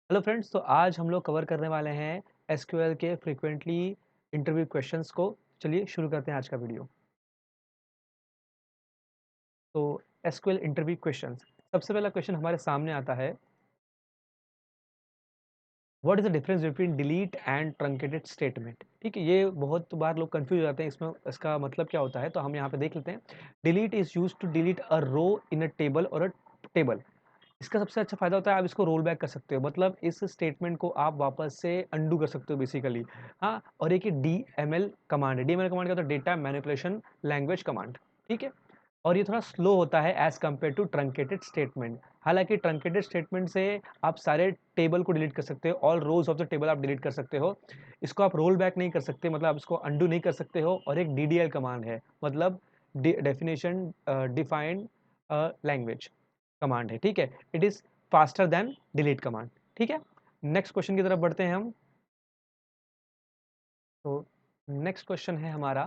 Hello friends, तो आज हम लोग कवर करने वाले हैं एसक्यूएल के फ्रीक्वेंटली इंटरव्यू क्वेश्चंस को। चलिए शुरू करते हैं आज का वीडियो। तो एसक्यूएल इंटरव्यू क्वेश्चंस, सबसे पहला क्वेश्चन हमारे सामने आता है, what is the difference between delete and truncated statement. ठीक है, ये बहुत बार लोग कंफ्यूज हो जाते हैं, इसमें इसका मतलब क्या होता है। तो हम यहाँ पे देख लेते हैं। Delete is use to delete a row in a table और अ टेबल। इसका सबसे अच्छा फ़ायदा होता है, आप इसको रोल बैक कर सकते हो, मतलब इस स्टेटमेंट को आप वापस से अंडू कर सकते हो बेसिकली। हाँ, और एक डीएमएल कमांड है। डीएमएल कमांड क्या होता है? Data manipulation language command. ठीक है, और ये थोड़ा स्लो होता है as compare to truncated statement. हालांकि ट्रंकेटेड स्टेटमेंट से आप सारे टेबल को डिलीट कर सकते हो, all rows of the table आप डिलीट कर सकते हो। इसको आप रोल बैक नहीं कर सकते, मतलब आप इसको अंडू नहीं कर सकते हो। और एक डीडीएल कमांड है, मतलब डेफिनेशन डिफाइंड लैंग्वेज कमांड है। ठीक है, it is faster than delete command. ठीक है, नेक्स्ट क्वेश्चन की तरफ बढ़ते हैं हम। तो नेक्स्ट क्वेश्चन है हमारा,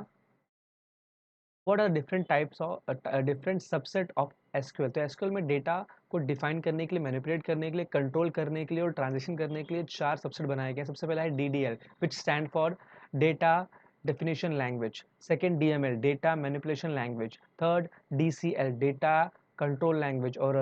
what are different types of different subset of SQL. तो एसक्यूएल में डेटा को डिफाइन करने के लिए, मैनिपुलेट करने के लिए, कंट्रोल करने के लिए और ट्रांजेक्शन करने के लिए चार सबसेट बनाए गए हैं। सबसे पहला है DDL, which stand for data definition language. Second DML, data manipulation language. Third DCL, data control language. और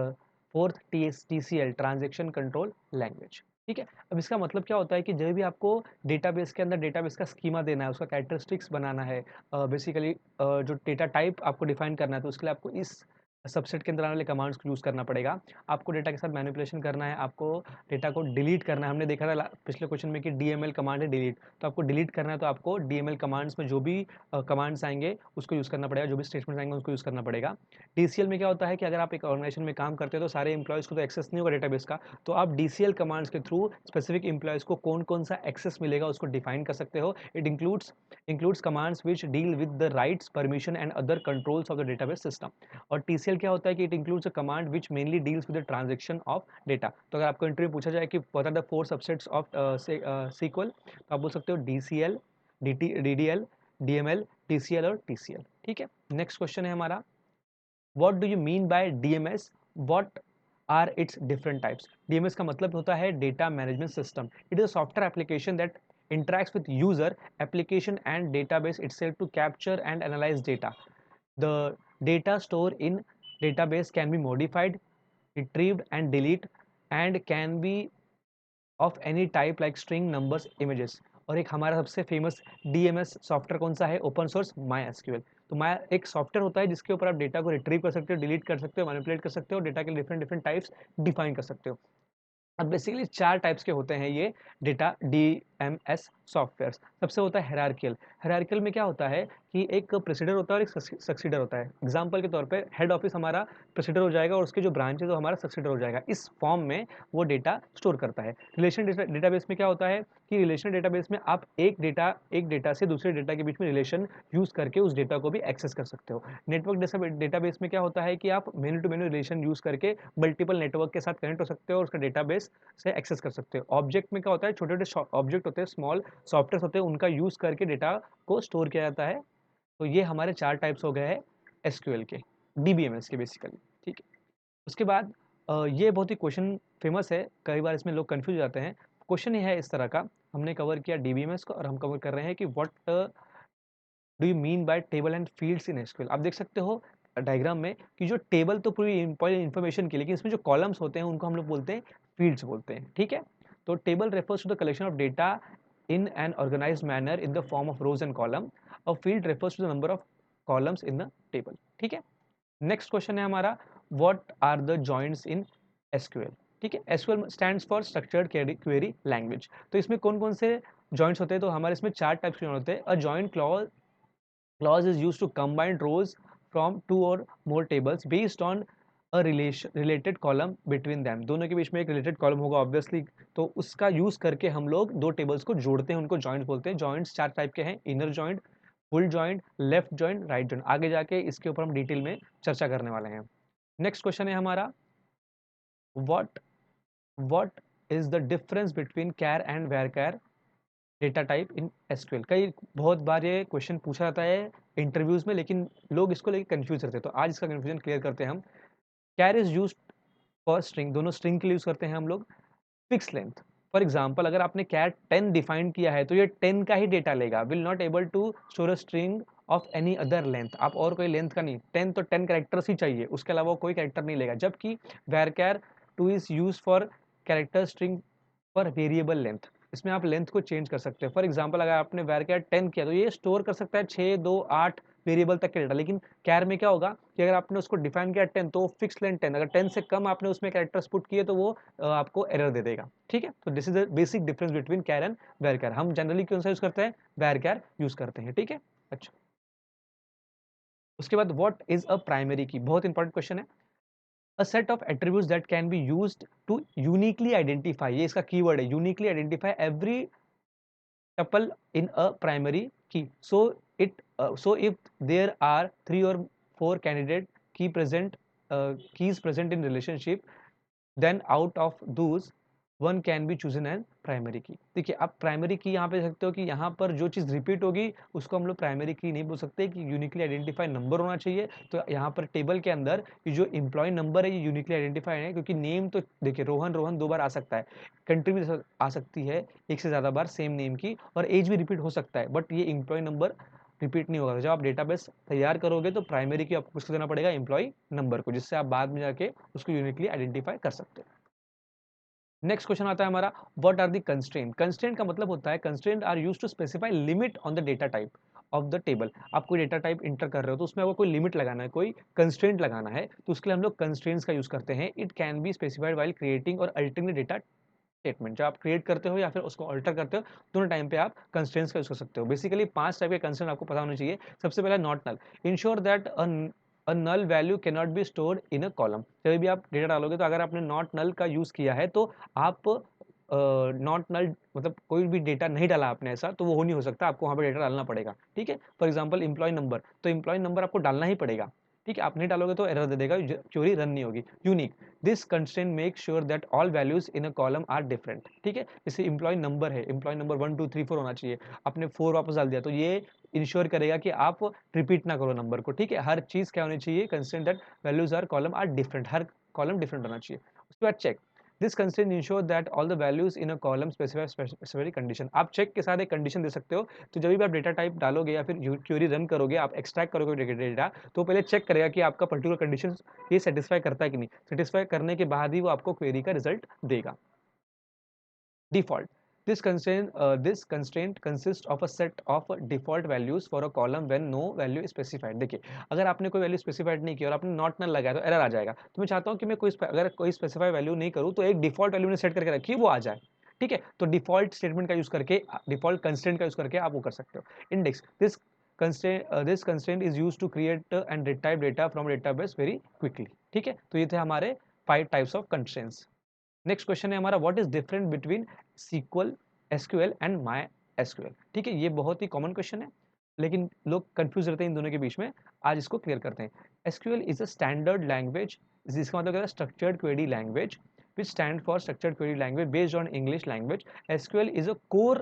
fourth TCL, transaction control language. ठीक है, अब इसका मतलब क्या होता है कि जब भी आपको डेटाबेस के अंदर डेटाबेस का स्कीमा देना है, उसका कैरेक्टरिस्टिक्स बनाना है, बेसिकली जो डेटा टाइप आपको डिफाइन करना है, तो उसके लिए आपको इस सबसेट के अंदर आने वाले कमांड्स को यूज़ करना पड़ेगा। आपको डेटा के साथ मैनिपुलेशन करना है, आपको डेटा को डिलीट करना है। हमने देखा था पिछले क्वेश्चन में कि डीएमएल कमांड है डिलीट, तो आपको डिलीट करना है, तो आपको डीएमएल कमांड्स में जो भी कमांड्स आएंगे उसको यूज़ करना पड़ेगा, जो भी स्टेटमेंट्स आएंगे उसको यूज़ करना पड़ेगा। डीसीएल में क्या होता है कि अगर आप एक ऑर्गेनाइजेशन में काम करते हो तो सारे एम्प्लॉयज़ को तो एक्सेस नहीं होगा डेटाबेस का, तो आप डीसीएल कमांड्स के थ्रू स्पेसिफिक एम्प्लॉयज़ को कौन कौन सा एक्सेस मिलेगा उसको डिफाइन कर सकते हो। It includes commands which deal with the rights, permission and other controls of the database system। और TCL क्या होता है कि it includes a command which mainly deals with the transaction of data। तो अगर आपको इंटरव्यू पूछा जाए कि what are the four subsets of SQL, तो आप बोल सकते हो DCL, DDL, DML, TCL और TCL। ठीक है, नेक्स्ट क्वेश्चन है हमारा, what do you mean by DMS? What are its different types? DMS का मतलब होता है Data Management System. It is a software application that interacts with user, application and database itself to capture and analyze data. The data stored in database can be modified, retrieved and deleted, and can be of any type like string, numbers, images. और एक हमारा सबसे famous DMs software कौन सा है? Open source my SQL. तो माई एक software होता है जिसके ऊपर आप डेटा को रिट्रीव कर सकते हो, डिलीट कर सकते हो, मैनिपुलेट कर सकते हो, डेटा के डिफरेंट डिफरेंट टाइप्स डिफाइन कर सकते हो। अब बेसिकली चार टाइप्स के होते हैं ये डेटा डीएमएस सॉफ्टवेयर। सबसे होता है हेरार्कियल। हेरार्कियल में क्या होता है कि एक प्रेसिडर होता है और एक सक्सीडर होता है। एग्जांपल के तौर पे हेड ऑफिस हमारा प्रेसिडर हो जाएगा और उसके जो ब्रांच है तो हमारा सक्सीडर हो जाएगा। इस फॉर्म में वो डेटा स्टोर करता है। रिलेशन डेटाबेस में क्या होता है कि रिलेशन डेटाबेस में आप एक डेटा से दूसरे डेटा के बीच में रिलेशन यूज करके उस डेटा को भी एक्सेस कर सकते हो। नेटवर्क डेटाबेस में क्या होता है कि आप many to many relation use करके मल्टीपल नेटवर्क के साथ कनेक्ट हो सकते हो और उसका डेटाबेस से एक्सेस कर सकते हो। ऑब्जेक्ट में क्या होता है, छोटे छोटे ऑब्जेक्ट होते हैं, स्मॉल सॉफ्टवेयर होते हैं, उनका यूज करके डेटा को स्टोर किया जाता है। तो ये हमारे चार टाइप्स हो गए हैं एसक्यूएल के, डीबीएमएस के बेसिकली। ठीक है, उसके बाद ये बहुत ही क्वेश्चन फेमस है, कई बार इसमें लोग कंफ्यूज हो जाते हैं। क्वेश्चन ये है इस तरह का, हमने कवर किया डीबीएमएस को और हम कवर कर रहे हैं कि what do you mean bye table and fields in SQL. आप देख सकते हो डायग्राम में कि जो टेबल तो पूरी इंफॉर्मेशन की, लेकिन इसमें जो कॉलम्स होते हैं उनको हम लोग बोलते हैं फील्ड्स बोलते हैं। ठीक है, तो table refers to the collection of data in an organized manner in the form of rows and column. A field refers to the number of columns in the table। ठीक है, नेक्स्ट क्वेश्चन है हमारा, what are the joints in SQL. ठीक है, SQL stands for structured query language. तो इसमें कौन कौन से जॉइंट्स होते हैं? तो हमारे इसमें चार टाइप्स के जॉइंट होते हैं। A joint clause is used to combine rows from two or more tables based on a related column between them। दोनों के बीच में एक रिलेटेड कॉलम होगा ऑब्वियसली, तो उसका यूज करके हम लोग दो टेबल्स को जोड़ते हैं, उनको जॉइंट बोलते हैं। जॉइंट्स चार टाइप के हैं, inner joint, full joint, left join, right joint. आगे जाके इसके ऊपर हम डिटेल में चर्चा करने वाले हैं। नेक्स्ट क्वेश्चन है हमारा, what what is the difference between char and where char data type in SQL. कई बहुत बार ये क्वेश्चन पूछा जाता है इंटरव्यूज में, लेकिन लोग इसको लेकर कंफ्यूज रहते हैं, तो आज इसका कंफ्यूजन क्लियर करते हैं हम। कैर इज यूज फॉर स्ट्रिंग, दोनों स्ट्रिंग के लिए यूज करते हैं हम लोग। फिक्स लेंथ, फॉर एग्जाम्पल अगर आपने कैर 10 डिफाइन किया है तो ये 10 का ही डेटा लेगा, will not able to store a string of any other length. आप और कोई लेंथ का नहीं, 10 तो 10 कैरेक्टर्स ही चाहिए, उसके अलावा कोई कैरेक्टर नहीं लेगा। जबकि varchar 2 is use for character string for variable length, इसमें आप लेंथ को चेंज कर सकते हो। फॉर एग्जाम्पल अगर आपने varchar 10 किया तो ये स्टोर कर सकता है 6, 2, 8 वेरिएबल तक के डेटा। लेकिन कैर में क्या होगा कि अगर आपने उसको डिफाइन किया 10 तो फिक्स लेंथ 10, अगर 10 से कम आपने उसमें कैरेक्टर्स पुट किए तो वो आपको एरर दे देगा। ठीक है, तो this is the basic difference between char and varchar। हम जनरली कौन सा यूज करते हैं, varchar यूज करते हैं। ठीक है, अच्छा उसके बाद व्हाट इज अ प्राइमरी की, बहुत इंपॉर्टेंट क्वेश्चन है। A set of attributes that can be used to uniquely identify, ये इसका कीवर्ड है, uniquely identify every tuple in a primary key. So if there are 3 or 4 candidate keys present in relationship, then out of those one can be chosen and primary की। देखिए आप primary की यहाँ पे सकते हो कि यहाँ पर जो चीज़ रिपीट होगी उसको हम लोग प्राइमरी की नहीं बोल सकते, कि यूनिकली आइडेंटिफाई नंबर होना चाहिए। तो यहाँ पर टेबल के अंदर ये जो एम्प्लॉय नंबर है ये यूनिकली आइडेंटिफाई है, क्योंकि नेम तो देखिए रोहन रोहन 2 बार आ सकता है, कंट्री भी आ सकती है एक से ज़्यादा बार सेम नेम की, और एज भी रिपीट हो सकता है, बट ये एम्प्लॉय नंबर रिपीट नहीं होगा। जब आप डेटाबेस तैयार करोगे तो प्राइमरी की आपको किसको देना पड़ेगा, एम्प्लॉय नंबर को, जिससे आप बाद में जाके उसको यूनिकली आइडेंटिफाई कर सकते हो। नेक्स्ट क्वेश्चन आता है हमारा, what are the constraint. Constraint का मतलब होता है, constraint are used to specify limit on the data type of the table. आप कोई डेटा टाइप इंटर कर रहे हो तो उसमें आपको कोई लिमिट लगाना है, कोई कंस्ट्रेंट लगाना है, तो उसके लिए हम लोग कंस्ट्रेंट्स का यूज करते हैं। It can be specified while creating और अल्टरिंग द डेटा स्टेटमेंट। जब आप क्रिएट करते हो या फिर उसको अल्टर करते हो, दोनों टाइम पे आप कंस्ट्रेंट्स का यूज कर सकते हो। बेसिकली 5 टाइप के कंस्ट्रेंट आपको पता होने चाहिए। सबसे पहला not null, ensure that a null value can not be stored in a column. जब भी आप डेटा डालोगे तो अगर आपने नॉट नल का यूज किया है तो आप नॉट नल मतलब कोई भी डेटा नहीं डाला आपने ऐसा, तो वो हो नहीं हो सकता, आपको वहाँ पे डेटा डालना पड़ेगा। ठीक है, फॉर एग्जाम्पल एम्प्लॉय नंबर, तो एम्प्लॉय नंबर आपको डालना ही पड़ेगा। ठीक है, आप नहीं डालोगे तो एरर दे देगा, क्वेरी रन नहीं होगी। Unique, this constraint make sure that all values in a column are different. ठीक है, जैसे एम्प्लॉय नंबर है, एम्प्लॉय नंबर 1 2 3 4 होना चाहिए, आपने 4 वापस डाल दिया तो ये इंश्योर करेगा कि आप रिपीट ना करो नंबर को। ठीक है, हर चीज क्या होनी चाहिए, constraint that values are column are different, हर कॉलम डिफरेंट होना चाहिए। उसके बाद check, this constraint ensure that all the values in a column specify condition. आप चेक के साथ एक कंडीशन दे सकते हो। तो जब भी आप डेटा टाइप डालोगे या फिर क्वेरी रन करोगे, आप एक्सट्रैक्ट करोगे डेटा, तो पहले चेक करेगा कि आपका पर्टिकुलर कंडीशन ये सेटिस्फाई करता है कि नहीं। सेटिस्फाई करने के बाद ही वो आपको क्वेरी का रिजल्ट देगा। Default, this constraint consists of a set of default values for a column when no value is specified। देखिए अगर आपने कोई वैल्यू स्पेसिफाइड नहीं किया और आपने नॉट नल लगाया तो एरर आ जाएगा। तो मैं चाहता हूं कि मैं कोई अगर कोई स्पेसिफाई वैल्यू नहीं करूं तो एक डिफॉल्ट वैल्यू ने सेट करके रखी वो आ जाए। ठीक है, तो डिफॉल्ट स्टेटमेंट का यूज करके, डिफॉल्ट कंस्ट्रेंट का यूज करके आप वो कर सकते हो। Index, this constraint is used to create and retrieve data from database very quickly। ठीक है, तो ये थे हमारे 5 types of constraints. Next question है हमारा, what is different between sequel SQL and MySQL. ठीक है, ये बहुत ही कॉमन क्वेश्चन है लेकिन लोग कंफ्यूज रहते हैं इन दोनों के बीच में। आज इसको क्लियर करते हैं। SQL is a standard language, जिसका मतलब है structured query language, which stand for structured query language based on English language। SQL is a core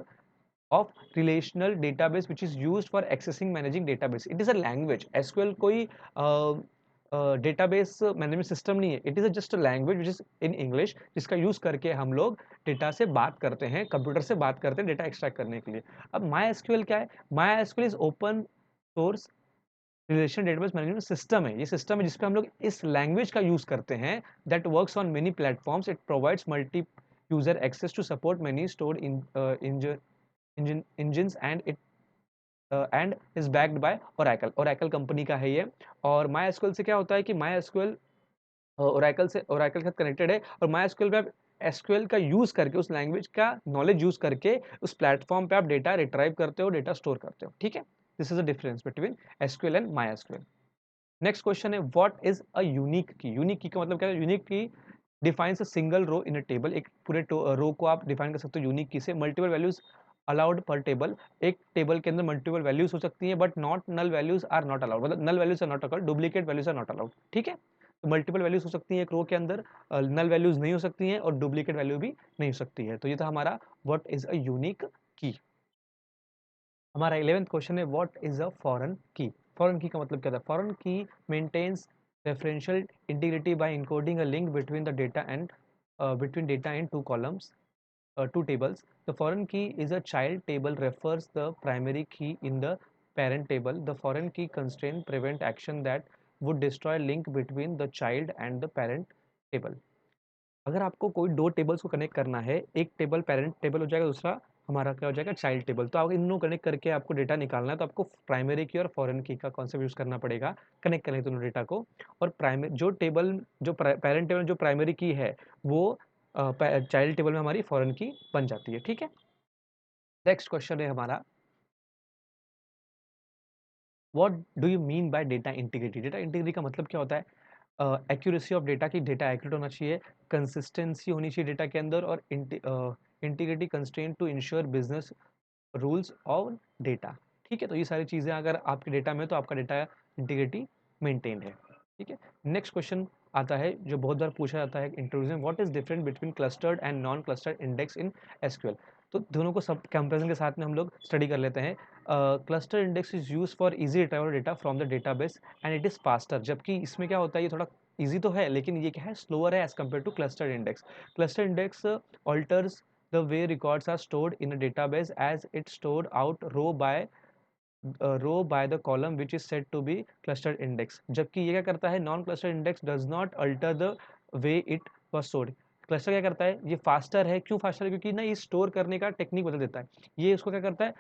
of relational database which is used for accessing managing database। it is a language। SQL कोई database management system नहीं है, it is just a language which is in English, जिसका use करके हम लोग data से बात करते हैं, कंप्यूटर से बात करते हैं डेटा एक्सट्रैक्ट करने के लिए। अब माई एसक्यूएल क्या है, my SQL is open source relation database management system है। ये सिस्टम है जिसपे हम लोग इस लैंग्वेज का यूज करते हैं, that works on many platforms. It provides multi user access to support many stored engines and is backed by Oracle. Oracle company का है ये। और माई एसक्यूएल से क्या होता है कि माई एसक्यूएल ओरेकल से, ओरेकल के साथ कनेक्टेड है, और माई एसक्यूएल पे आप एसक्यूएल का यूज करके, उस लैंग्वेज का नॉलेज यूज करके उस प्लेटफॉर्म पे आप डेटा रिट्राइव करते हो, डेटा स्टोर करते हो। ठीक है, this is the difference between SQL and MySQL. Next question है, what is a unique key. Unique key का मतलब क्या है, unique key defines a single row in a table. एक पूरे रो को आप डिफाइन कर सकते हो यूनिक की से। मल्टीपल वैल्यूज अलाउड पर टेबल, एक टेबल के अंदर मल्टीपल वैल्यूज हो सकती है, but not null values are not allowed, मतलब null values are not allowed, duplicate values are not allowed. ठीक है, तो मल्टीपल वैल्यूज हो सकती है एक रो के अंदर, नल वैल्यूज नहीं हो सकती हैं, और डुप्लीकेट वैल्यू भी नहीं हो सकती है। तो ये था हमारा व्हाट इज अ यूनिक की। हमारा 11th क्वेश्चन है, what is a foreign key. Foreign key का मतलब क्या था, foreign key maintains referential integrity by encoding a link between the data and between data in 2 columns। two tables. The foreign key is a child table refers the primary key in the parent table. The foreign key constraint prevent action that would destroy link between the child and the parent table. अगर आपको कोई दो tables को connect करना है, एक table parent table हो जाएगा, दूसरा हमारा क्या हो जाएगा चाइल्ड टेबल। तो आप इन दोनों कनेक्ट करके आपको डेटा निकालना है, तो आपको प्राइमरी की और फॉरेन की का कॉन्सेप्ट यूज़ करना पड़ेगा कनेक्ट करने दोनों डेटा को। और प्राइमरी जो टेबल जो पेरेंट टेबल जो प्राइमरी की है वो चाइल्ड टेबल में हमारी फॉरेन की बन जाती है। ठीक है, नेक्स्ट क्वेश्चन है हमारा, what do you mean by data integrity? Data integrity का मतलब क्या होता है? एक्यूरेसी ऑफ डेटा, की डेटा एक्यूरेट होना चाहिए, कंसिस्टेंसी होनी चाहिए डेटा के अंदर, और integrity constraint to ensure business rules of data. ठीक है, तो ये सारी चीज़ें अगर आपके डेटा में, तो आपका डेटा इंटीग्रिटी मेंटेन है। ठीक है, नेक्स्ट क्वेश्चन आता है जो बहुत बार पूछा जाता है इंटरव्यूज में, what is different between clustered and non clustered index in SQL? तो दोनों को सब कंपेरिजन के साथ में हम लोग स्टडी कर लेते हैं। Cluster index is use for easy retrieval data from the database and it is faster, जबकि इसमें क्या होता है, ये थोड़ा इजी तो है लेकिन ये क्या है, स्लोअर है as compare to clustered index. Cluster index alters the way records are stored in a database as it stored out row by the column which is said to be clustered index, जबकि ये क्या करता है, non clustered index does not alter the way it was stored। Cluster क्या करता है, ये faster है। क्यों फास्टर है? क्योंकि ना ये स्टोर करने का टेक्निक बदल देता है। ये इसको क्या करता है,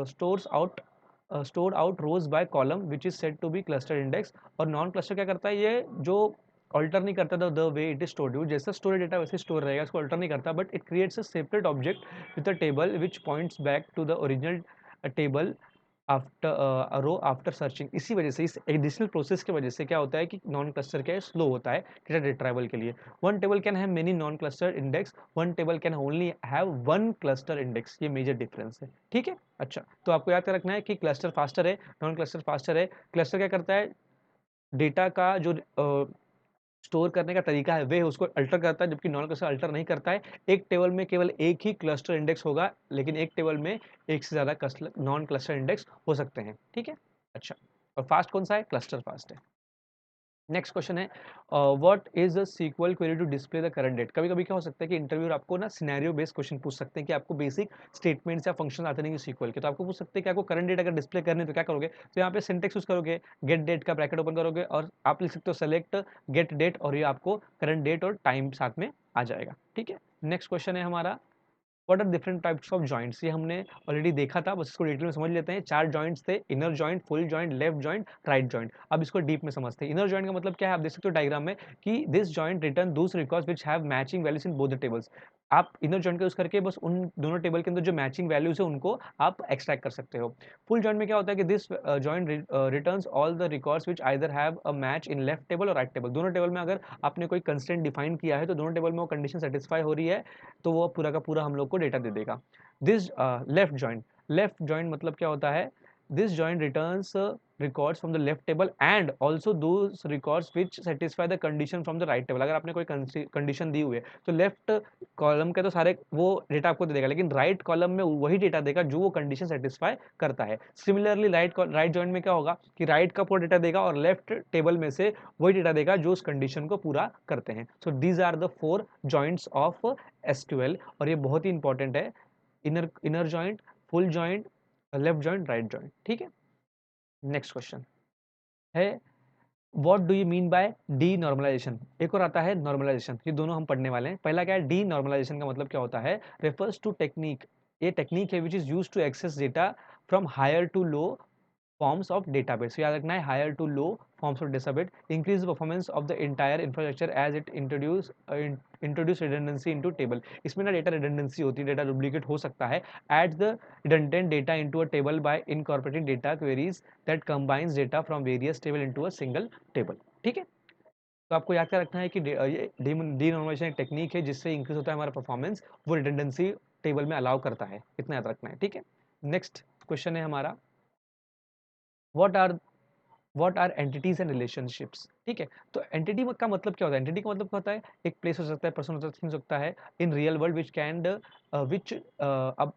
store out rows by column which is said to be cluster index. और नॉन क्लस्टर क्या करता है, ये जो ऑल्टर नहीं करता the way it is stored, जैसा स्टोरेज डेटा वैसे स्टोर रहेगा, इसको ऑल्टर नहीं करता, but it creates a separate object with a table which points back to the original table after row after searching. इसी वजह से, इस एडिशनल प्रोसेस की वजह से क्या होता है कि नॉन क्लस्टर क्या है, स्लो होता है डेटा रिट्राइवल के लिए। One table can have many non cluster index, one table can only have one cluster index, ये मेजर डिफरेंस है। ठीक है, अच्छा, तो आपको याद रखना है कि क्लस्टर फास्टर है, नॉन क्लस्टर फास्टर है। क्लस्टर क्या करता है, डेटा का जो स्टोर करने का तरीका है वे उसको अल्टर करता है, जबकि नॉन क्लस्टर अल्टर नहीं करता है। एक टेबल में केवल एक ही क्लस्टर इंडेक्स होगा, लेकिन एक टेबल में एक से ज़्यादा नॉन क्लस्टर इंडेक्स हो सकते हैं। ठीक है, अच्छा, और फास्ट कौन सा है, क्लस्टर फास्ट है। नेक्स्ट क्वेश्चन है, what is the sequel query to display the current date? कभी कभी क्या हो सकता है कि इंटरव्यूअर आपको ना सिनेरियो बेस्ड क्वेश्चन पूछ सकते हैं कि आपको बेसिक स्टेटमेंट्स या फंक्शन आते नहीं सीक्वल के, तो आपको पूछ सकते हैं कि आपको करंट डेट अगर डिस्प्ले करनी है तो क्या करोगे? तो यहाँ पे सिंटेक्स यूज करोगे, गेट डेट का ब्रैकेट ओपन करोगे और आप लिख सकते हो सेलेक्ट गेट डेट, और ये आपको करंट डेट और टाइम साथ में आ जाएगा। ठीक है, नेक्स्ट क्वेश्चन है हमारा, what are different types of joins? ये हमने ऑलरेडी देखा था, बस इसको डिटेल में समझ लेते हैं। चार जॉइंट्स थे, inner joint, full joint, left join, right joint. अब इसको डीप में समझते हैं। इनर जॉइंट का मतलब क्या है, आप देख सकते हो डायग्राम में कि this joint return those records which have matching values in both the tables. आप इनर जॉइंट का यूज करके बस उन दोनों टेबल के अंदर जो मैचिंग वैल्यूज है उनको आप एक्सट्रैक्ट कर सकते हो। फुल जॉइंट में क्या होता है कि this joint returns all the records which either have a match in left table और राइट टेबल। दोनों टेबल में अगर आपने कोई कंस्ट्रेंट डिफाइन किया है तो दोनों टेबल में वो कंडीशन सेटिस्फाई हो रही है, तो वो पूरा का पूरा हम लोग को डेटा दे देगा। दिस लेफ्ट जॉइंट मतलब क्या होता है, this joint returns records from the left table and also those records which satisfy the condition from the right table। अगर आपने कोई कंडीशन दी हुई है तो लेफ्ट कॉलम के तो सारे वो डेटा आपको दे देगा, लेकिन राइट कॉलम में वही डेटा देगा जो वो कंडीशन सेटिस्फाई करता है। सिमिलरली राइट जॉइंट में क्या होगा कि राइट का पूरा डेटा देगा और लेफ्ट टेबल में से वही डेटा देगा जो उस कंडीशन को पूरा करते हैं। So these are the 4 joins of SQL, और ये बहुत ही इंपॉर्टेंट है, inner joint, full joint, left join, right join. ठीक है, नेक्स्ट क्वेश्चन है, what do you mean by denormalization? एक और आता है नॉर्मलाइजेशन, ये दोनों हम पढ़ने वाले हैं। पहला क्या है, डी नॉर्मलाइजेशन का मतलब क्या होता है, रेफर्स टू टेक्निक, ये टेक्निक है which is use to access data from higher to low forms of database। याद रखना है, higher to low forms of database increase the performance of the entire infrastructure as it introduce redundancy into table। इसमें ना data redundancy होती है, data duplicate हो सकता है। add the redundant data into a table by incorporating data queries that combines data from various table into a single table। ठीक है, तो आपको याद क्या रखना है कि ये डीनॉर्मलाइजेशन एक टेक्निक है जिससे इंक्रीज होता है हमारा परफॉर्मेंस, वो रिडंडेंसी टेबल में अलाउ करता है, इतना याद रखना है। ठीक है, नेक्स्ट क्वेश्चन है हमारा, what are entities and relationships? ठीक है, तो एंटिटी का मतलब क्या होता है, एंटिटी का मतलब क्या होता है, एक प्लेस हो सकता है, पर्सन हो सकता है in real world which can which अब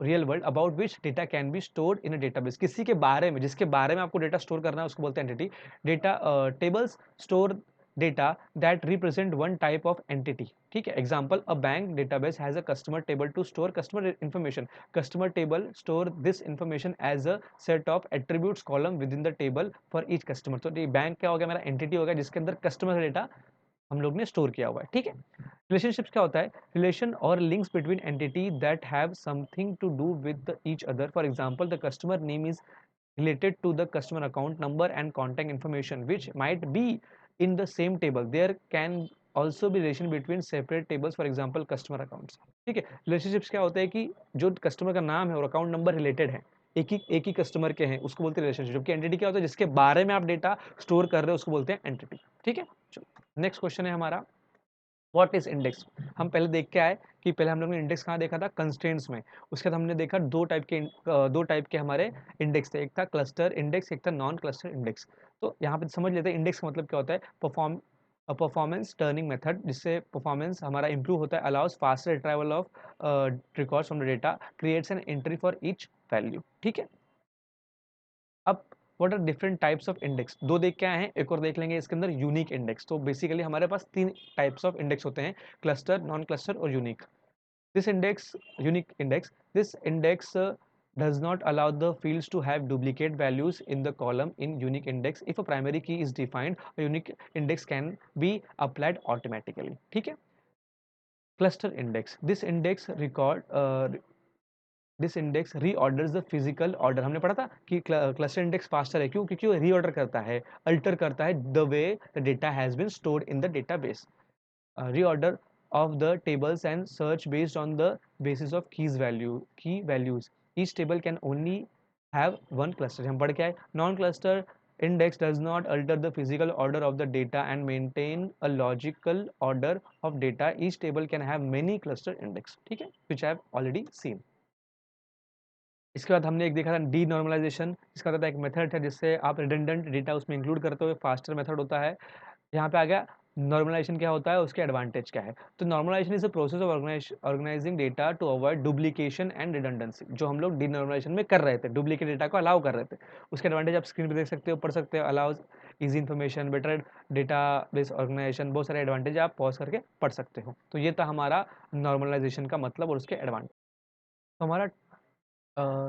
real world about which data can be stored in a database. किसी के बारे में, जिसके बारे में आपको डेटा स्टोर करना है उसको बोलते हैं entity. Data tables store data that represent one type of entity. ठीक है, example, a bank database has a customer table to store customer information. Customer table store this information as a set of attributes column within the table for each customer. तो ये bank क्या हो गया, मेरा entity हो गया जिसके अंदर customer का data हम लोग ने स्टोर किया हुआ है. ठीक है, रिलेशनशिप्स क्या होता है, रिलेशन और links between entity that have something to do with each other. For example, the customer name is related to the customer account number and contact information which might be in the same table. There can also be relation between separate tables, for example customer accounts. ठीक है, relationships क्या होता है कि जो customer का नाम है और अकाउंट नंबर रिलेटेड है, एक ही कस्टमर के हैं, उसको बोलते हैं रिलेशनशिप. की एंटिटी क्या होता है, जिसके बारे में आप डेटा स्टोर कर रहे हो उसको बोलते हैं एंटिटी. ठीक है, चलो नेक्स्ट क्वेश्चन है हमारा, व्हाट इज इंडेक्स. हम पहले देख के आए कि पहले हम लोग ने इंडेक्स कहाँ देखा था, कंस्ट्रेंट्स में. उसके बाद हमने देखा दो टाइप के हमारे इंडेक्स थे, एक था क्लस्टर इंडेक्स, एक था नॉन क्लस्टर इंडेक्स. तो यहाँ पे समझ लेते हैं इंडेक्स का मतलब क्या होता है, परफॉर्मेंस टर्निंग मेथड, जिससे परफॉर्मेंस हमारा इंप्रूव होता है, allows faster retrieval of records from the data, creates an entry for each value. ठीक है, अब what are different types of index, दो देख के आए हैं, एक और देख लेंगे इसके अंदर, यूनिक इंडेक्स. तो बेसिकली हमारे पास तीन टाइप्स ऑफ इंडेक्स होते हैं, क्लस्टर, नॉन क्लस्टर और unique. This index, unique index, this index does not allow the fields to have duplicate values in the column. In unique index, if a primary key is defined, a unique index can be applied automatically. ठीक है, cluster index, this index reorders the physical order. हमने पढ़ा था कि cluster index faster है, क्यों, क्योंकि वो रीऑर्डर करता है, अल्टर करता है the way the data has been stored in the database. Reorder of the tables and search based on the basis of key values. Each table can only have one cluster. हम पढ़ के आए, non cluster index does not alter the physical order of the data and maintain a logical order of data. Each table can have many cluster index. ठीक है, which I have already seen. इसके बाद हमने एक देखा था D normalisation. इसका होता है एक मेथड है जिससे आप रिडंडेंट डेटा उसमें इंक्लूड करते हुए फास्टर मेथड होता है. यहाँ पे आ गया नॉर्मलाइजेशन क्या होता है, उसके एडवांटेज क्या है. तो normalization is a process of organizing data to avoid duplication and redundancy. जो हम लोग डी नॉर्मलाइजेशन में कर रहे थे, डुप्लीकेट डेटा को अलाउ कर रहे थे, उसके एडवांटेज आप स्क्रीन पे देख सकते हो, पढ़ सकते हो. Allows easy information, better database organization, बहुत सारे एडवांटेज आप पॉज करके पढ़ सकते हो. तो ये था हमारा नॉर्मलाइजेशन का मतलब और उसके एडवांटेज. तो हमारा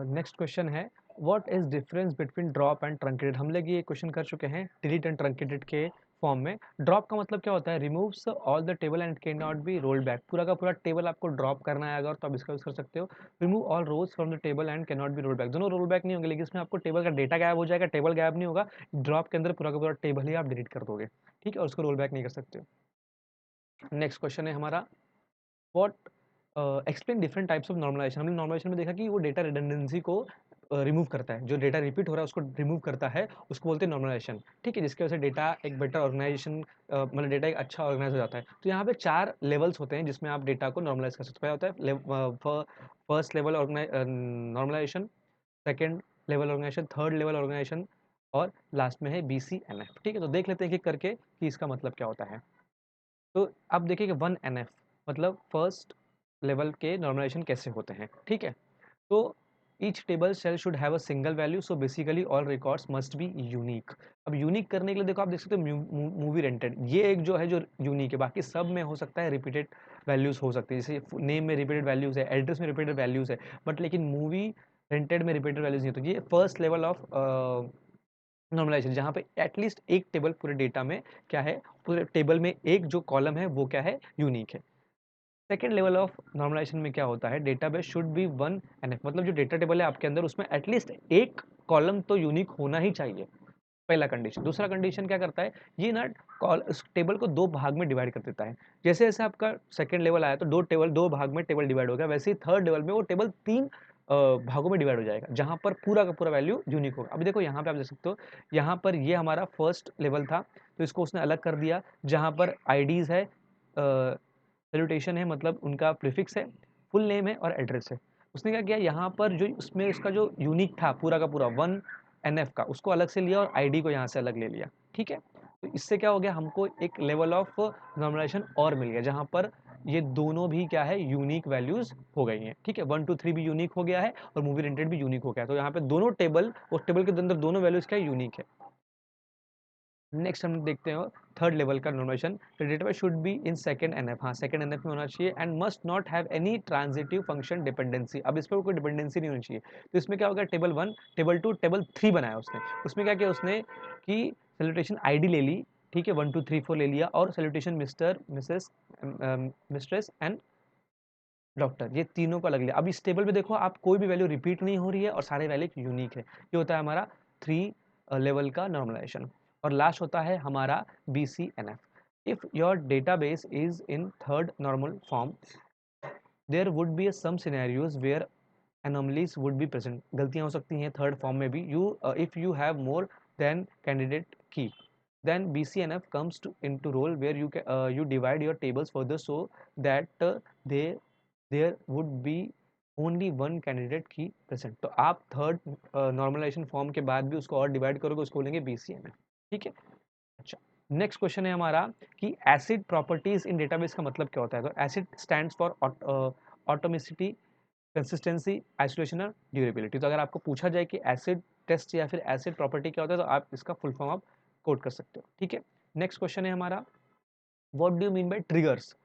नेक्स्ट क्वेश्चन है, what is difference between drop and truncated. हम लोग ये क्वेश्चन कर चुके हैं डिलीट एंड ट्रंकेटेड के फॉर्म में. ड्रॉप का मतलब क्या होता है, removes all the table and can not be rolled back. पूरा का पूरा टेबल आपको ड्रॉप करना है अगर, तो आप इसका यूज कर सकते हो. Remove all rows from the table and can not be rolled back, दोनों रोल बैक नहीं होंगे, लेकिन इसमें आपको टेबल का डेटा गायब हो जाएगा, टेबल गायब नहीं होगा. ड्रॉप के अंदर पूरा का पूरा टेबल ही आप डिलीट कर दोगे. ठीक है, और उसको रोल बैक नहीं कर सकते. नेक्स्ट क्वेश्चन है हमारा, what explain different types of normalization. हमने नॉर्मलाइजेशन में देखा कि वो डेटा रिडंडेंसी को रिमूव करता है, जो डेटा रिपीट हो रहा है उसको रिमूव करता है, उसको बोलते हैं नॉर्मलाइजेशन. ठीक है, जिसकी वजह से डेटा एक बेटर ऑर्गेनाइजेशन, मतलब डेटा एक अच्छा ऑर्गेनाइज हो जाता है. तो यहाँ पे 4 लेवल्स होते हैं जिसमें आप डेटा को नॉर्मलाइज कर सकते हो. होता है first level normalization, second level organization, third level organization, और लास्ट में है BCNF. ठीक है, तो देख लेते हैं कि करके कि इसका मतलब क्या होता है. तो आप देखिए कि 1NF मतलब फर्स्ट लेवल के नॉर्मलाइजेशन कैसे होते हैं. ठीक है, तो each table cell should have a single value, so basically all records must be unique. अब यूनिक करने के लिए देखो, आप देख सकते हो मूवी रेंटेड, ये एक जो है जो यूनिक है, बाकी सब में हो सकता है रिपीटेड वैल्यूज हो सकती है, जैसे नेम में रिपीटेड वैल्यूज है, एड्रेस में रिपीटेड वैल्यूज है, बट लेकिन मूवी रेंटेड में रिपीटेड वैल्यूज नहीं होती. ये फर्स्ट लेवल ऑफ नॉर्मलाइजेशन, जहाँ पे एटलीस्ट एक टेबल पूरे डेटा में क्या है, पूरे टेबल में एक जो कॉलम है वो क्या है, यूनिक है. सेकेंड लेवल ऑफ नॉर्मलाइजेशन में क्या होता है, डेटाबेस शुड बी 1NF, मतलब जो डेटा टेबल है आपके अंदर उसमें एटलीस्ट एक कॉलम तो यूनिक होना ही चाहिए, पहला कंडीशन. दूसरा कंडीशन क्या करता है, ये ना कॉल इस टेबल को दो भाग में डिवाइड कर देता है. जैसे जैसे आपका सेकंड लेवल आया तो दो भाग में टेबल डिवाइड हो गया, वैसे ही थर्ड लेवल में वो टेबल 3 भागों में डिवाइड हो जाएगा, जहां पर पूरा का पूरा वैल्यू यूनिक होगा. अभी देखो यहाँ पे आप देख सकते हो, यहाँ पर ये हमारा फर्स्ट लेवल था, तो इसको उसने अलग कर दिया, जहाँ पर आईडीज है, सैल्यूटेशन है, मतलब उनका प्रीफिक्स है, फुल नेम है और एड्रेस है. उसने क्या किया, यहाँ पर जो उसमें उसका जो यूनिक था पूरा का पूरा 1NF का, उसको अलग से लिया और आईडी को यहाँ से अलग ले लिया. ठीक है, तो इससे क्या हो गया, हमको एक लेवल ऑफ नॉर्मलाइजेशन और मिल गया, जहाँ पर ये दोनों भी क्या है, यूनिक वैल्यूज हो गई हैं. ठीक है, 1 2 3 भी यूनिक हो गया है और मूवी रेंटेड भी यूनिक हो गया है. तो यहाँ पे दोनों टेबल, उस टेबल के अंदर दोनों वैल्यूज क्या यूनिक है. नेक्स्ट हम देखते हैं थर्ड लेवल का normalization, the database should be in second NF, हाँ सेकंड एनएफ में होना चाहिए, and must not have any transitive function dependency, अब इस पर कोई डिपेंडेंसी नहीं होनी चाहिए। तो इसमें क्या होगा, टेबल 1 टेबल 2 टेबल 3 बनाया उसने, उसमें क्या किया उसने कि सैल्यूटेशन आईडी ले ली, ठीक है 1 2 3 4 ले लिया, और salutation mister Mrs mistress and doctor, ये तीनों को अलग लिया। अब इस टेबल में देखो आप कोई भी वैल्यू रिपीट नहीं हो रही है और सारे वैल्यू यूनिक है, ये होता है हमारा 3 लेवल का नॉर्मलाइजेशन। और लास्ट होता है हमारा BCNF, if your database is in third normal form there would be some scenarios where anomalies would be present, गलतियां हो सकती हैं थर्ड फॉर्म में भी, you if you have more than candidate key, then BCNF comes into role where you divide your tables further so that they there would be only one candidate key present। तो आप third normalization form के बाद भी उसको और divide करोगे, उसको बोलेंगे BCNF, ठीक है। अच्छा, नेक्स्ट क्वेश्चन है हमारा कि एसिड प्रॉपर्टीज इन डेटाबेस का मतलब क्या होता है। तो ACID stands for atomicity, consistency, isolation और ड्यूरेबिलिटी। तो अगर आपको पूछा जाए कि एसिड टेस्ट या फिर एसिड प्रॉपर्टी क्या होता है, तो आप इसका फुल फॉर्म आप कोड कर सकते हो, ठीक है। नेक्स्ट क्वेश्चन है हमारा, what do you mean by triggers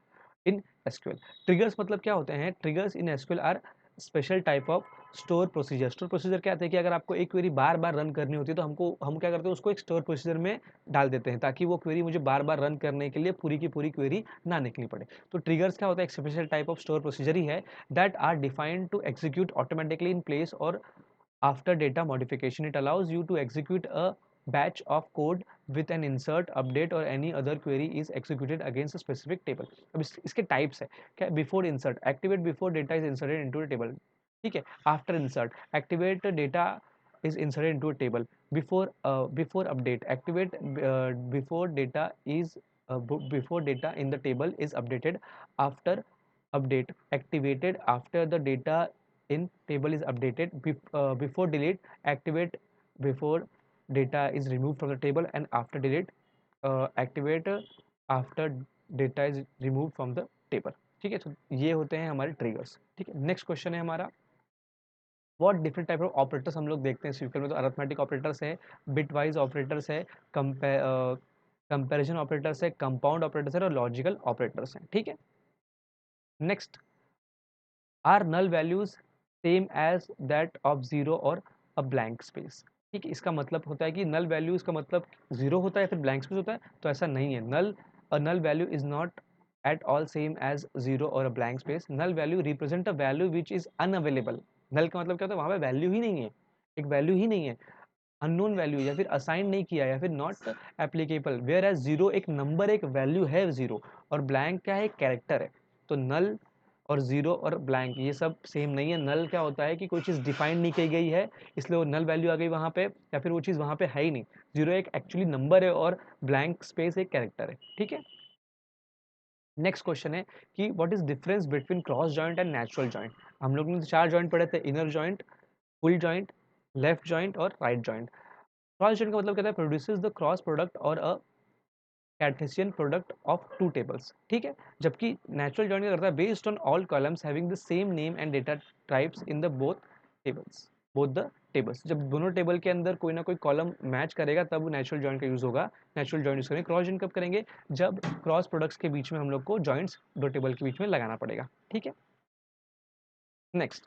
in SQL. Triggers मतलब क्या होते हैं, triggers in SQL are special type of store procedure. Store procedure क्या होता है कि अगर आपको एक क्वेरी बार बार रन करनी होती है तो हम क्या करते हैं, उसको एक स्टोर प्रोसीजर में डाल देते हैं ताकि वो क्वेरी मुझे बार बार रन करने के लिए पूरी की पूरी क्वेरी ना निकलनी पड़े। तो ट्रिगर्स क्या होता है, एक special type of store procedure ही है that are defined to execute automatically in place और after data modification. It allows you to execute a batch of code with an insert, update or any other query is executed against a specific table. अब इसके types है क्या, before insert, activate before data is inserted into the table, ठीक है। After insert, activate data is inserted into a table. Before update, activate before data is before data in the table is updated. After update, activated after the data in table is updated. Before delete, activate before data is removed from the table, and after delete, activate after data is removed from the table, ठीक है। तो ये होते हैं हमारे triggers, ठीक है। Next question है हमारा, बहुत डिफरेंट टाइप ऑफ ऑपरेटर्स हम लोग देखते हैं SQL में। तो अरिथमेटिक ऑपरेटर्स है, बिट वाइज ऑपरेटर्स है, कंपैरिजन ऑपरेटर्स है, कंपाउंड ऑपरेटर्स है और लॉजिकल ऑपरेटर्स हैं, ठीक है। Next, are null values same as that of zero और अ ब्लैंक स्पेस, ठीक है। इसका मतलब होता है कि नल वैल्यूज का मतलब जीरो होता है या फिर ब्लैंक स्पेस होता है, तो ऐसा नहीं है। Null value is not at all same as zero or a blank space. Null value represent a value which is unavailable. null का मतलब क्या होता है, वहां पे वैल्यू ही नहीं है, एक वैल्यू ही नहीं है, अननोन वैल्यू या फिर असाइन नहीं किया या फिर not applicable. Whereas zero एक नंबर, एक वैल्यू है जीरो, और ब्लैंक क्या है, कैरेक्टर है। तो नल और जीरो और ब्लैंक ये सब सेम नहीं है। नल क्या होता है कि कोई चीज़ डिफाइन नहीं की गई है, इसलिए वो नल वैल्यू आ गई वहाँ पे, या फिर वो चीज़ वहाँ पे है ही नहीं। जीरो एक एक्चुअली नंबर है और ब्लैंक स्पेस एक कैरेक्टर है, ठीक है। नेक्स्ट क्वेश्चन है कि what is difference between cross joint and natural joint. हम लोग ने तो चार जॉइंट पढ़े थे, inner joint, full joint, left joint और राइट जॉइंट। क्रॉस जॉइंट का मतलब कहता है प्रोड्यूसेस द क्रॉस प्रोडक्ट और a cartesian product of two tables, ठीक है। जबकि नेचुरल जॉइंट क्या करता है, based on all columns having the same name and data types in the both the tables. जब दोनों टेबल के अंदर कोई ना कोई कॉलम मैच करेगा तब नेचुरल जॉइंट का यूज होगा। नेचुरल जॉइंट यूज करेंगे। क्रॉस जॉइंट कब करेंगे, जब क्रॉस प्रोडक्ट्स के बीच में हम लोग को जॉइंट्स दो टेबल के बीच में लगाना पड़ेगा, ठीक है। नेक्स्ट,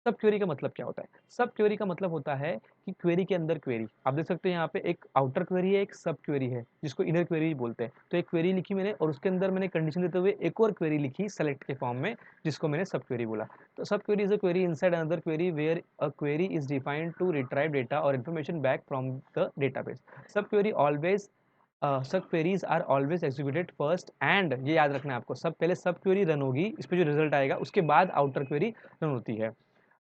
सब क्वेरी का मतलब क्या होता है। सब क्वेरी का मतलब होता है कि क्वेरी के अंदर क्वेरी, आप देख सकते हैं यहाँ पे एक आउटर क्वेरी है, एक सब क्वेरी है जिसको इनर क्वेरी बोलते हैं। तो एक क्वेरी लिखी मैंने और उसके अंदर मैंने कंडीशन देते हुए एक और क्वेरी लिखी सेलेक्ट के फॉर्म में, जिसको मैंने सब क्वेरी बोला। तो sub query is a query inside another query where a query is defined to retrieve data और information back from the database. Sub queries are always executed first and, ये याद रखना है आपको, सब पहले सब क्वेरी रन होगी, इस पर जो रिजल्ट आएगा उसके बाद आउटर क्वेरी रन होती है।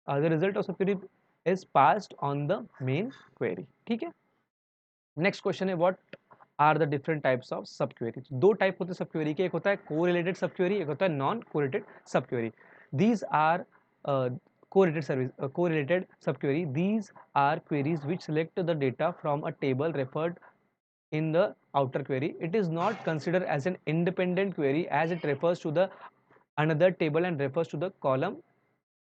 द रिजल्ट ऑफ सब query is passed on the main query, ठीक है। नेक्स्ट क्वेश्चन है, what are the different types of सब क्वेरी। दो टाइप होते हैं सब क्वेरी के, एक होता है कोरिलेटेड सब क्वेरी, एक होता है non correlated subquery. These are correlated subquery, these are queries which select the data from a table referred in the outer query. It is not considered as an independent query as it refers to the another table and refers to the column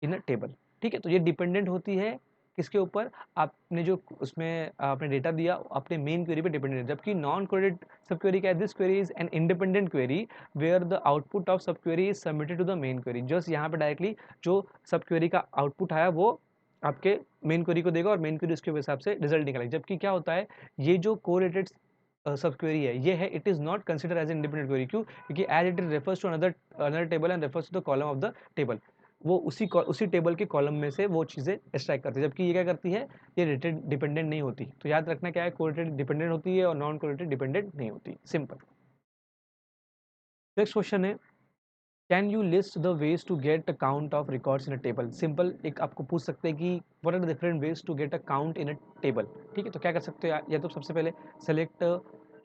in a table, ठीक है। तो ये dependent होती है किसके ऊपर, आपने जो उसमें आपने डेटा दिया अपने मेन क्वेरी पे डिपेंडेंट है। जबकि नॉन कोरेलेटेड सब क्वेरी क्या है, this query is an independent query where the output of सब query is submitted to the main query. Just यहाँ पे डायरेक्टली जो सब क्वेरी का आउटपुट आया वो आपके मेन क्वेरी को देगा और मेन क्वेरी उसके हिसाब से रिजल्ट निकालेगा। जबकि क्या होता है, ये जो कोरिलेटेड सब क्वेरी है ये है, it is not consider as independent query. क्यों? क्योंकि as it refers to another table and refers to the column of the table, वो उसी टेबल के कॉलम में से वो चीज़ें एक्सट्रैक्ट करती है। जबकि ये क्या करती है, ये रिलेटेड डिपेंडेंट नहीं होती। तो याद रखना क्या है, कोरिलेटेड डिपेंडेंट होती है और नॉन कोरिलेटेड डिपेंडेंट नहीं होती। सिंपल। नेक्स्ट क्वेश्चन है, can you list the ways to get a count of records in a table. Simple, एक आपको पूछ सकते हैं कि what are the different ways to get a count in a table. ठीक है, तो क्या कर सकते हो, या तो सबसे पहले सेलेक्ट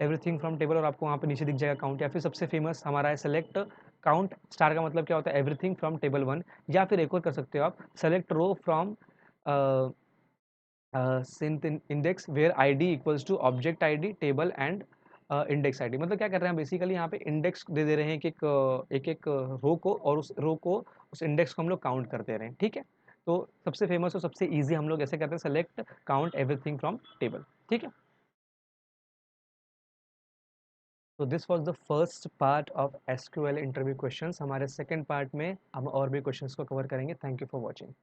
एवरीथिंग फ्रॉम टेबल और आपको वहाँ पे नीचे दिख जाएगा काउंट, या फिर सबसे फेमस हमारा है सेलेक्ट काउंट स्टार का मतलब क्या होता है, एवरीथिंग फ्रॉम टेबल वन। या फिर एक और कर सकते हो आप, select row from synth index where id equals to object id table and index ID. मतलब क्या कर रहे हैं बेसिकली, यहाँ पे इंडेक्स दे दे रहे हैं एक रो को, और उस रो को, उस इंडेक्स को हम लोग काउंट करते रहे हैं। ठीक है, तो सबसे फेमस और सबसे इजी हम लोग ऐसे करते हैं, select count everything from table. ठीक है, तो this was the first part of SQL interview questions. हमारे सेकंड पार्ट में हम और भी क्वेश्चंस को कवर करेंगे। Thank you for watching.